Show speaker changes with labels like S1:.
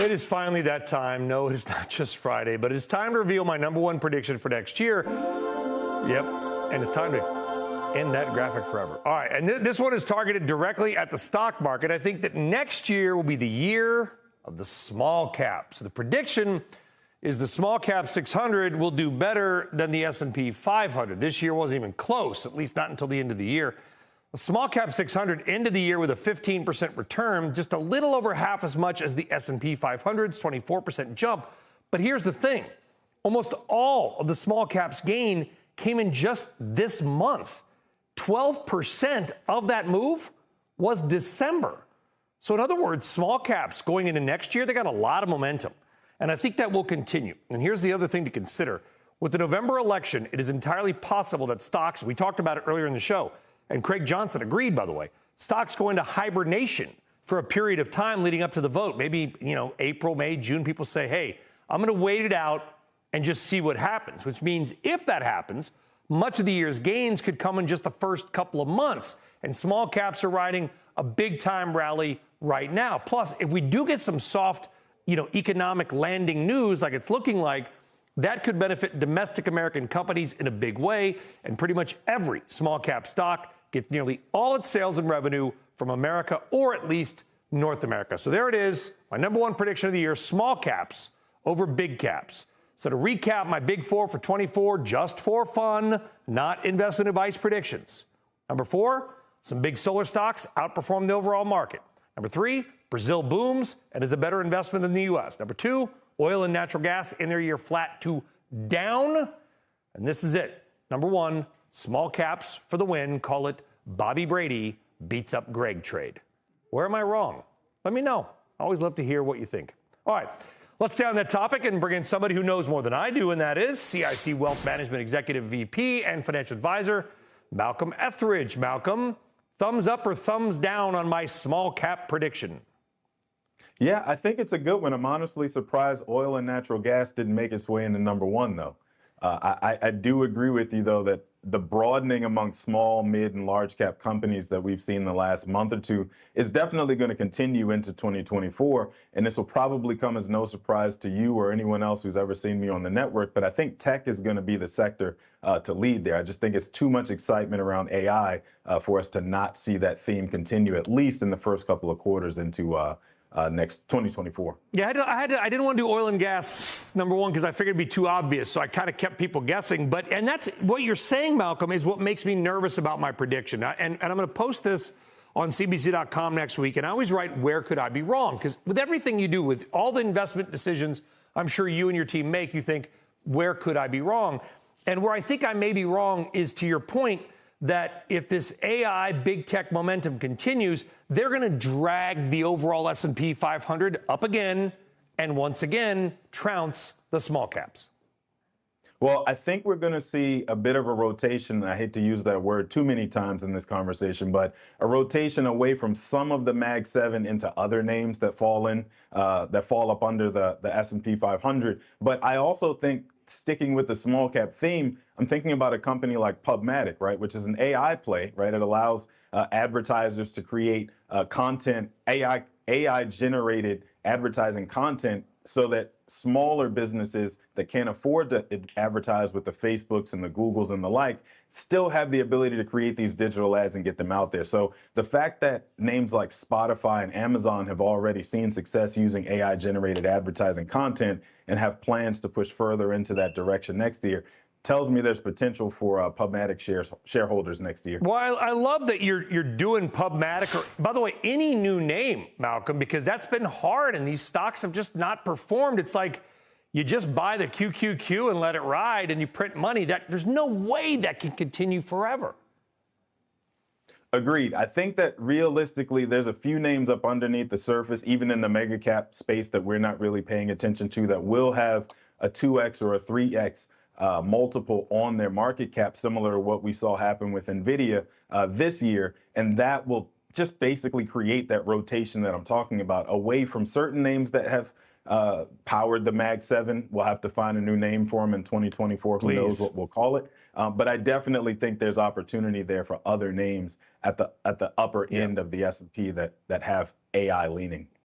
S1: It is finally that time. No, it is not just Friday, but it's time to reveal my number one prediction for next year. Yep, and it's time to end that graphic forever. All right, and this one is targeted directly at the stock market. I think that next year will be the year of the small cap. So the prediction is the small cap 600 will do better than the S&P 500. This year wasn't even close, at least not until the end of the year. The small cap 600 ended the year with a 15% return, just a little over half as much as the S&P 500's 24% jump. But here's the thing. Almost all of the small caps gain came in just this month. 12% of that move was December. So in other words, small caps going into next year, they got a lot of momentum. And I think that will continue. And here's the other thing to consider. With the November election, it is entirely possible that stocks, we talked about it earlier in the show, and Craig Johnson agreed, by the way, stocks go into hibernation for a period of time leading up to the vote. Maybe, April, May, June, people say, hey, I'm going to wait it out and just see what happens, which means if that happens, much of the year's gains could come in just the first couple of months. And small caps are riding a big time rally right now. Plus, if we do get some soft, economic landing news like it's looking like, that could benefit domestic American companies in a big way. And pretty much every small cap stock gets nearly all its sales and revenue from America, or at least North America. So there it is, my number one prediction of the year, small caps over big caps. So to recap my big four for 24, just for fun, not investment advice predictions. Number 4, some big solar stocks outperform the overall market. Number 3, Brazil booms and is a better investment than the U.S. Number 2, oil and natural gas in their year flat to down. And this is it. Number 1, small caps for the win. Call it Bobby Brady beats up Greg trade. Where am I wrong? Let me know. I always love to hear what you think. All right, let's stay on that topic and bring in somebody who knows more than I do, and that is CIC Wealth Management Executive VP and Financial Advisor, Malcolm Ethridge. Malcolm, thumbs up or thumbs down on my small cap prediction?
S2: Yeah, I think it's a good one. I'm honestly surprised oil and natural gas didn't make its way into number 1, though. I do agree with you, though, that the broadening among small, mid, and large cap companies that we've seen the last month or two is definitely going to continue into 2024. And this will probably come as no surprise to you or anyone else who's ever seen me on the network. But I think tech is going to be the sector to lead there. I just think it's too much excitement around AI for us to not see that theme continue, at least in the first couple of quarters into next 2024.
S1: Yeah, I didn't want to do oil and gas, number 1, because I figured it'd be too obvious. So I kind of kept people guessing. And that's what you're saying, Malcolm, is what makes me nervous about my prediction. And I'm going to post this on CBC.com next week. And I always write, where could I be wrong? Because with everything you do, with all the investment decisions I'm sure you and your team make, you think, where could I be wrong? And where I think I may be wrong is, to your point, that if this AI big tech momentum continues, they're going to drag the overall S&P 500 up again and once again trounce the small caps.
S2: Well, I think we're going to see a bit of a rotation. I hate to use that word too many times in this conversation, but a rotation away from some of the Mag 7 into other names that fall up under the S&P 500. But I also think, sticking with the small cap theme, I'm thinking about a company like PubMatic, right, which is an AI play, right? It allows advertisers to create content, AI generated advertising content, so that smaller businesses that can't afford to advertise with the Facebooks and the Googles and the like still have the ability to create these digital ads and get them out there. So the fact that names like Spotify and Amazon have already seen success using AI generated advertising content and have plans to push further into that direction next year tells me there's potential for PubMatic shareholders next year.
S1: Well, I love that you're doing PubMatic, or, by the way, any new name, Malcolm, because that's been hard and these stocks have just not performed. It's like you just buy the QQQ and let it ride and you print money. There's no way that can continue forever.
S2: Agreed. I think that realistically, there's a few names up underneath the surface, even in the mega cap space, that we're not really paying attention to, that will have a 2x or a 3x multiple on their market cap, similar to what we saw happen with NVIDIA this year. And that will just basically create that rotation that I'm talking about, away from certain names that have powered the Mag 7. We'll have to find a new name for them in 2024. Who knows what we'll call it. But I definitely think there's opportunity there for other names at the upper end of the S&P that have AI leaning.